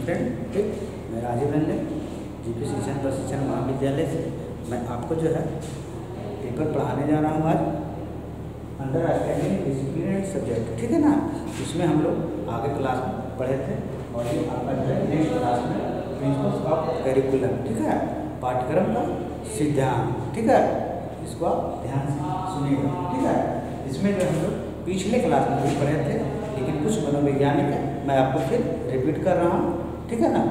Student, ठीक। मैं Rajiv Ranjan GP शिक्षण प्रशिक्षण महाविद्यालय से मैं आपको जो है पेपर पढ़ाने जा रहा हूँ आज अंडरस्टैंडिंग डिसिप्लिन एंड सब्जेक्ट, ठीक है ना। इसमें हम लोग आगे क्लास में पढ़े थे और ये आपका जो है नेक्स्ट क्लास में प्रिंसिपल्स ऑफ करिकुलम, ठीक है, पाठ्यक्रम का सिद्धांत, ठीक है। इसको आप ध्यान से सुनिएगा, ठीक है। इसमें जो हम लोग पिछले क्लास में भी पढ़े थे, लेकिन कुछ मनोवैज्ञानिक है, मैं आपको फिर रिपीट कर रहा हूँ, ठीक है ना।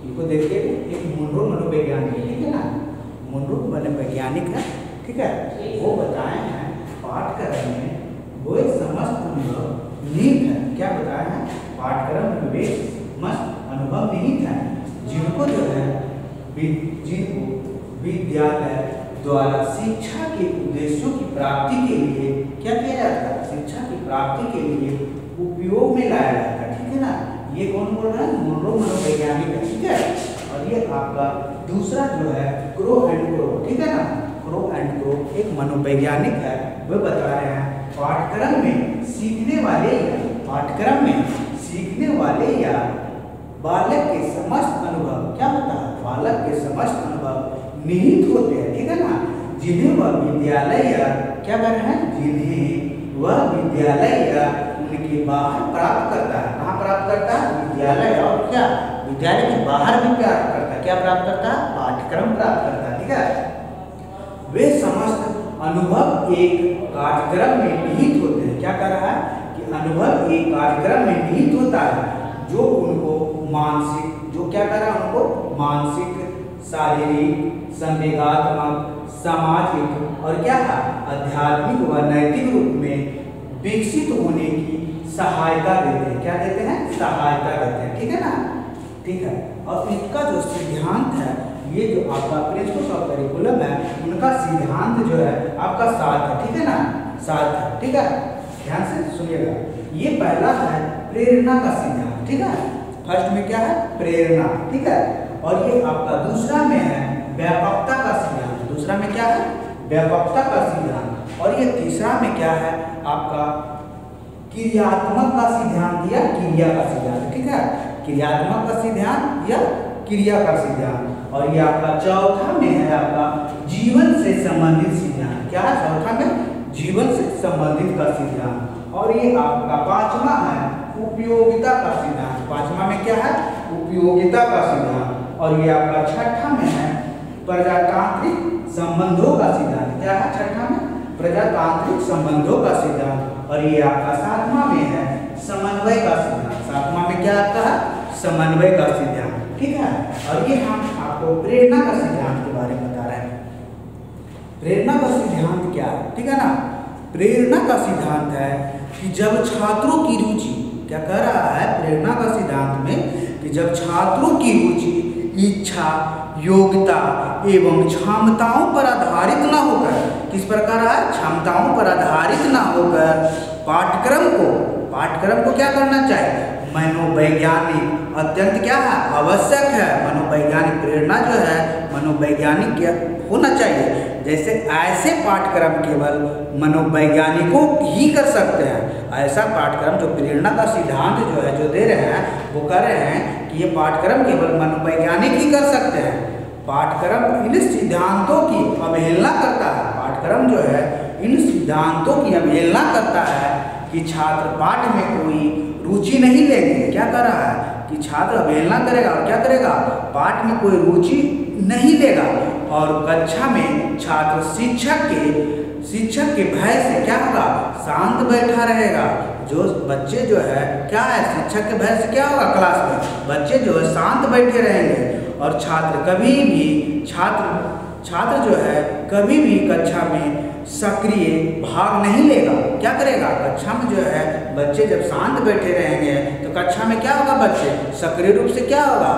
इनको देखिए, एक मुनरो मनोवैज्ञानिक है, ठीक है ना। मुनरो मनोवैज्ञानिक है, ठीक है। वो बताए हैं पाठ्यक्रम में वो एक समस्त अनुभव निहित है। क्या बताया है? पाठ्यक्रम में वे समस्त अनुभव निहित है जिनको जो है जिनको विद्यालय द्वारा शिक्षा के उद्देश्यों की प्राप्ति के लिए क्या किया जाता है? शिक्षा की प्राप्ति के लिए उपयोग में लाया जाता है, ठीक है ना। ये कौन बोल रहा है? मुनरो मनोवैज्ञानिक है, ठीक है। और ये आपका दूसरा जो है क्रो एंड क्रो, ठीक है ना। क्रो एंड क्रो एक मनोवैज्ञानिक है, वो बता रहे हैं पाठ्यक्रम में सीखने वाले या बालक के समस्त अनुभव, क्या होता है? बालक के समस्त अनुभव निहित होते हैं, ठीक है ना। जिन्हें वह विद्यालय या क्या कर रहे हैं? जिन्हें वह विद्यालय या उनके बाहर प्राप्त करता है। कहाँ प्राप्त करता है? विद्यालय और क्या विद्यालय के बाहर भी प्राप्त करता है। क्या प्राप्त करता है? पाठ्यक्रम प्राप्त करता है, ठीक है। वे समस्त अनुभव एक पाठ्यक्रम में निहित होते हैं। क्या कर रहा है कि अनुभव एक पाठ्यक्रम में निहित होता है जो उनको मानसिक, जो क्या कर रहा है? उनको मानसिक, शारीरिक, संवेगात्मक, सामाजिक और क्या है? आध्यात्मिक व नैतिक रूप में विकसित होने की सहायता देते हैं। क्या देते हैं? सहायता देते हैं, ठीक है ना। ठीक है। और इसका जो सिद्धांत है, ये जो आपका प्रिंसिपल्स ऑफ करिकुलम है, उनका सिद्धांत जो है आपका 7 है, ठीक है ना। 7 है, ठीक है। ध्यान से सुनिएगा। ये पहला है प्रेरणा का सिद्धांत, ठीक है। फर्स्ट में क्या है? प्रेरणा, ठीक है। और ये आपका दूसरा में है व्यापकता का सिद्धांत। दूसरा में क्या है? व्यापकता का सिद्धांत। और ये तीसरा में क्या है? आपका क्रियात्मक का सिद्धांत या क्रिया का सिद्धांत, ठीक है। क्रियात्मक का सिद्धांत या क्रिया का सिद्धांत। और ये आपका चौथा में है आपका जीवन से संबंधित सिद्धांत। क्या है चौथा में? जीवन से संबंधित का सिद्धांत। और ये आपका पांचवा है उपयोगिता का सिद्धांत। पांचवा में क्या है? उपयोगिता का सिद्धांत। और ये आपका छठा में है प्रजातांत्रिक संबंधों का सिद्धांत। क्या है छठा में? प्रजातांत्रिक संबंधों का सिद्धांत। और ये आपका सातवां में है समन्वय का सिद्धांत। सातवां में क्या आता है? समन्वय का सिद्धांत, ठीक है। और ये हम आपको प्रेरणा का सिद्धांत के बारे में बता रहे हैं। प्रेरणा का सिद्धांत क्या है? ठीक है ना। प्रेरणा का सिद्धांत है कि जब छात्रों की रुचि, क्या कह रहा है प्रेरणा का सिद्धांत में, कि जब छात्रों की रुचि, इच्छा, योग्यता एवं क्षमताओं पर आधारित न होकर, किस प्रकार है? क्षमताओं पर आधारित न होकर पाठ्यक्रम को क्या करना चाहिए? मनोवैज्ञानिक अत्यंत क्या है? आवश्यक है। मनोवैज्ञानिक प्रेरणा जो है मनोवैज्ञानिक क्या होना चाहिए? जैसे ऐसे पाठ्यक्रम केवल मनोवैज्ञानिकों ही कर सकते हैं। ऐसा पाठ्यक्रम जो प्रेरणा का सिद्धांत जो है जो दे रहे हैं, वो कह रहे हैं कि ये पाठ्यक्रम केवल मनोवैज्ञानिक ही कर सकते हैं। पाठ्यक्रम इन सिद्धांतों की अवहेलना करता है। पाठ्यक्रम जो है इन सिद्धांतों की अवहेलना करता है कि छात्र पाठ में कोई रुचि नहीं लेंगे। क्या कर रहा है कि छात्र अवहेलना करेगा और क्या करेगा? पाठ में कोई रुचि नहीं लेगा। और कक्षा में छात्र शिक्षक के भय से क्या होगा? शांत बैठा रहेगा। जो बच्चे जो है क्या है? शिक्षक के भय से क्या होगा? क्लास में बच्चे जो है शांत बैठे रहेंगे। और छात्र जो है कभी भी कक्षा में सक्रिय भाग नहीं लेगा। क्या करेगा? कक्षा में जो है बच्चे जब शांत बैठे रहेंगे तो कक्षा में क्या होगा? बच्चे सक्रिय रूप से क्या होगा?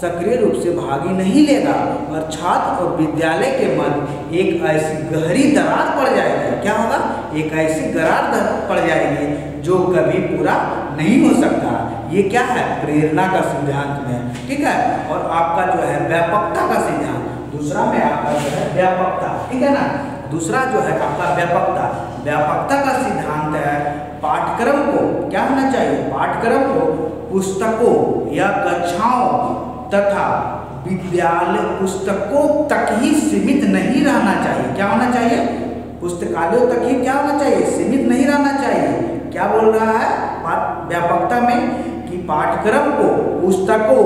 सक्रिय रूप से भागी नहीं लेगा। और छात्र और विद्यालय के मन एक ऐसी गहरी दरार पड़ जाएगी। क्या होगा? एक ऐसी दरार पड़ जाएगी जो कभी पूरा नहीं हो सकता। ये क्या है? प्रेरणा का सिद्धांत में, ठीक है। और आपका जो है व्यापकता का सिद्धांत, दूसरा में आपका जो है व्यापकता, ठीक है ना। दूसरा जो है आपका व्यापकता का सिद्धांत है पाठ्यक्रम को क्या होना चाहिए, पाठ्यक्रम को पुस्तकों या कक्षाओं तथा विद्यालय पुस्तकों तक ही सीमित नहीं रहना चाहिए। क्या होना चाहिए, पुस्तकालयों तक ही क्या होना चाहिए, सीमित नहीं रहना चाहिए। क्या बोल रहा है व्यापकता में कि पाठ्यक्रम को पुस्तकों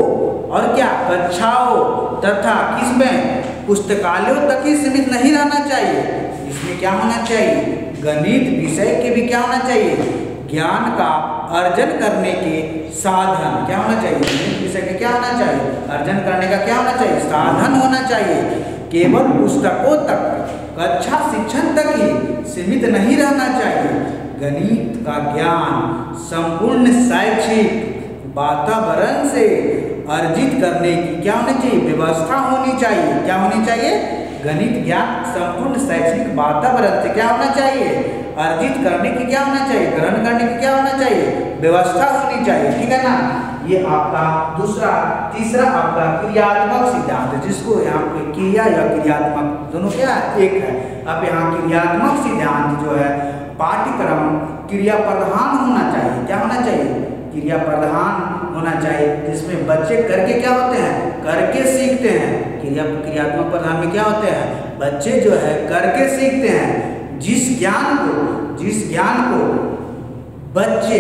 और क्या कक्षाओं तथा किसमें पुस्तकालयों तक ही सीमित नहीं रहना चाहिए। इसमें क्या होना चाहिए, गणित विषय के भी क्या होना चाहिए, ज्ञान का अर्जन करने के साधन क्या होना चाहिए, गणित विषय के क्या होना चाहिए, अर्जन करने का क्या होना चाहिए, साधन होना चाहिए। केवल पुस्तकों तक कक्षा शिक्षण तक ही सीमित नहीं रहना चाहिए। गणित का ज्ञान संपूर्ण शैक्षिक वातावरण से अर्जित करने की क्या होनी चाहिए, व्यवस्था होनी चाहिए। क्या होनी चाहिए, गणित ज्ञान संपूर्ण शैक्षणिक वातावरण से क्या होना चाहिए, अर्जित करने की क्या होना चाहिए, ग्रहण करने की क्या होना चाहिए, व्यवस्था होनी चाहिए। ठीक है ना, ये आपका तीसरा आपका क्रियात्मक सिद्धांत है, जिसको यहाँ पे क्रिया या क्रियात्मक दोनों क्या है, एक है। अब यहाँ क्रियात्मक सिद्धांत जो है पाठ्यक्रम क्रिया प्रधान होना चाहिए। क्या होना चाहिए, क्रिया प्रधान होना चाहिए, जिसमें बच्चे करके क्या होते हैं, करके सीखते हैं। क्रियात्मक प्रधान में क्या होते हैं, बच्चे जो है करके सीखते हैं। जिस ज्ञान को बच्चे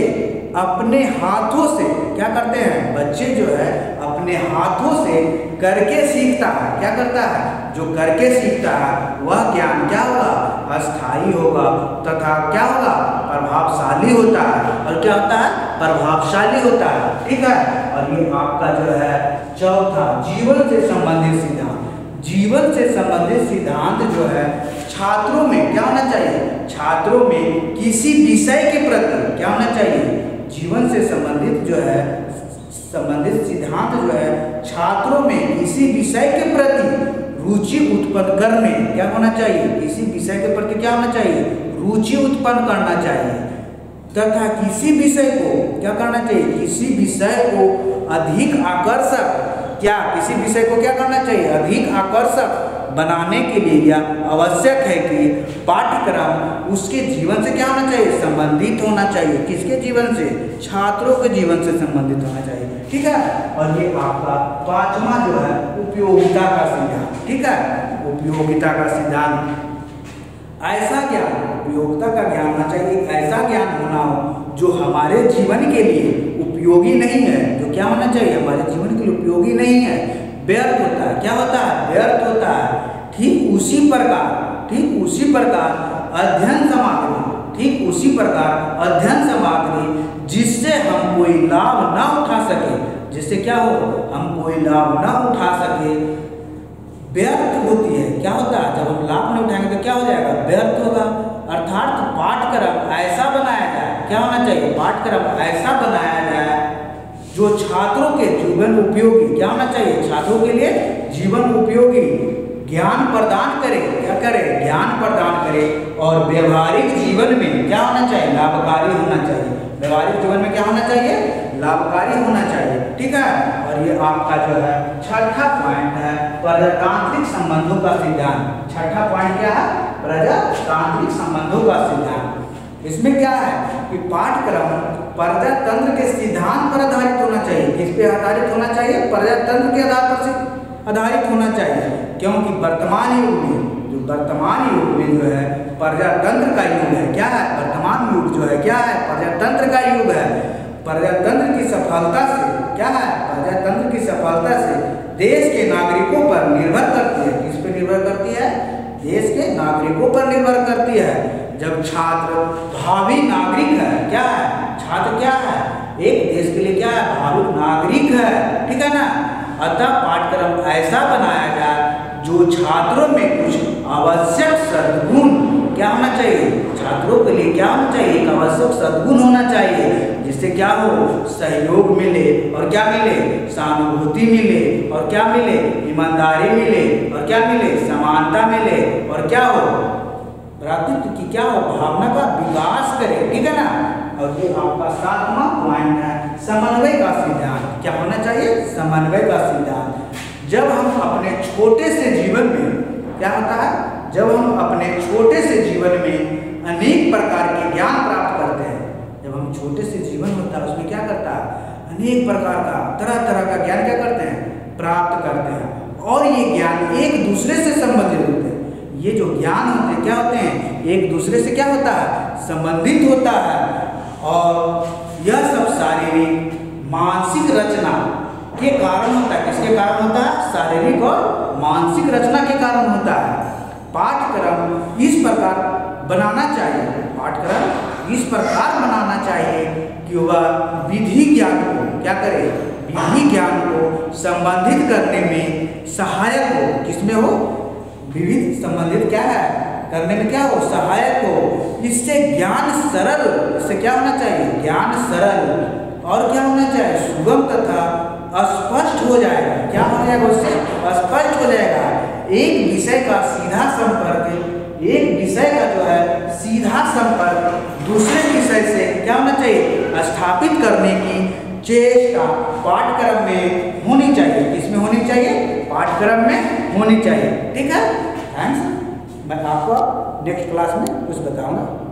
अपने हाथों से क्या करते हैं, बच्चे जो है अपने हाथों से करके सीखता है। क्या करता है, जो करके सीखता है वह ज्ञान क्या होगा, अस्थायी होगा तथा क्या होगा, प्रभावशाली होता है। और क्या होता है, प्रभावशाली होता है। ठीक है, और ये आपका जो है चौथा जीवन से संबंधित सिद्धांत। जीवन से संबंधित सिद्धांत जो है छात्रों में क्या होना चाहिए, छात्रों में किसी विषय के प्रति क्या होना चाहिए, जीवन से संबंधित जो है संबंधित सिद्धांत जो है छात्रों में किसी विषय के प्रति रुचि उत्पन्न करने क्या होना चाहिए, किसी विषय के प्रति क्या होना चाहिए, रुचि उत्पन्न करना चाहिए। तथा किसी विषय को क्या करना चाहिए, किसी विषय को अधिक आकर्षक किसी विषय को क्या करना चाहिए, अधिक आकर्षक बनाने के लिए यह आवश्यक है कि पाठ्यक्रम उसके जीवन से क्या होना चाहिए, संबंधित होना चाहिए। किसके जीवन से, छात्रों के जीवन से संबंधित होना चाहिए। ठीक है, और ये आपका पांचवा जो है उपयोगिता का सिद्धांत। ठीक है, उपयोगिता का सिद्धांत, ऐसा ज्ञान, उपयोगिता का ज्ञान होना चाहिए, ऐसा ज्ञान होना हो जो हमारे जीवन के लिए उपयोगी नहीं है। जो क्या होना चाहिए, हमारे जीवन के लिए उपयोगी नहीं है, व्यर्थ होता है। क्या होता है, व्यर्थ होता है। ठीक उसी प्रकार अध्ययन सामग्री जिससे हम कोई लाभ ना उठा सके, जिससे क्या हो, हम कोई लाभ ना उठा सके, व्यर्थ होती है। क्या होता है, जब हम लाभ नहीं उठाएंगे तो क्या हो जाएगा, व्यर्थ होगा। अर्थात पाठ्यक्रम ऐसा बनाया जाए, क्या होना चाहिए, पाठ्यक्रम ऐसा बनाया जाए जो छात्रों के जीवन उपयोगी, क्या होना चाहिए, छात्रों के लिए जीवन उपयोगी ज्ञान प्रदान करे। क्या करे, ज्ञान प्रदान करे और व्यवहारिक जीवन में क्या होना चाहिए, लाभकारी होना चाहिए। व्यवहारिक जीवन में क्या होना चाहिए, लाभकारी होना चाहिए। ठीक है, और ये आपका जो है छठा पॉइंट है प्रजातांत्रिक संबंधों का सिद्धांत। छठा पॉइंट क्या है, प्रजातांत्रिक संबंधों का सिद्धांत। इसमें क्या है कि पाठ्यक्रम प्रजातंत्र के सिद्धांत पर आधारित होना चाहिए। किस पे आधारित होना चाहिए, प्रजातंत्र के आधार पर से आधारित होना चाहिए। क्योंकि वर्तमान युग में जो है प्रजातंत्र का युग है। क्या है, वर्तमान युग जो है क्या है, प्रजातंत्र का युग है। प्रजातंत्र की सफलता से क्या है, प्रजातंत्र की सफलता से देश के नागरिकों पर निर्भर करती है। किस पे निर्भर करती है, देश के नागरिकों पर निर्भर करती है। जब छात्र भावी नागरिक है, क्या है, छात्र क्या है, एक देश के लिए क्या है, भावी नागरिक है। ठीक है ना, अतः पाठ्यक्रम ऐसा बनाया जाए जो छात्रों में कुछ आवश्यक सद्गुण क्या होना चाहिए, छात्रों के लिए क्या होना चाहिए, एक आवश्यक सद्गुण होना चाहिए, जिससे क्या हो, सहयोग मिले और क्या मिले, सहानुभूति मिले और क्या मिले, ईमानदारी मिले और क्या मिले, समानता मिले और क्या हो, भ्रातृत्व की क्या हो, भावना का विकास करे। ठीक है ना, और ये आपका सातवां पॉइंट है समन्वय का सिद्धांत। क्या होना चाहिए, समन्वय का सिद्धांत। जब हम अपने छोटे से जीवन में क्या होता है, जब हम अपने छोटे से जीवन में अनेक प्रकार के ज्ञान प्राप्त करते हैं। जब हम छोटे से जीवन होता है उसमें क्या करता है, अनेक प्रकार का तरह तरह का ज्ञान क्या करते हैं, प्राप्त करते हैं। और ये ज्ञान एक दूसरे से संबंधित होते हैं। ये जो ज्ञान होते हैं क्या होते हैं, एक दूसरे से क्या होता है, संबंधित होता है। और यह सब शारीरिक मानसिक रचना के कारण होता है। किसके कारण होता है, शारीरिक और मानसिक रचना के कारण होता है। पाठ्यक्रम इस प्रकार बनाना चाहिए, पाठ्यक्रम इस प्रकार बनाना चाहिए कि वह विधि ज्ञान को क्या करे, विधि ज्ञान को संबंधित करने में सहायक हो। किसमें हो, विविध संबंधित क्या है, करने में क्या हो, सहायक हो। इससे ज्ञान सरल, इससे क्या होना चाहिए, ज्ञान सरल और क्या होना चाहिए, सुगम तथा स्पष्ट हो जाएगा। क्या हो जाएगा, उससे स्पष्ट हो जाएगा। एक विषय का सीधा संपर्क, एक विषय का जो है सीधा संपर्क दूसरे विषय से क्या होना चाहिए, स्थापित करने की चेष्टा पाठ्यक्रम में होनी चाहिए। किसमें होनी चाहिए, पाठ्यक्रम में होनी चाहिए। ठीक है, थैंक्स। मैं आपको नेक्स्ट क्लास में कुछ बताऊंगा।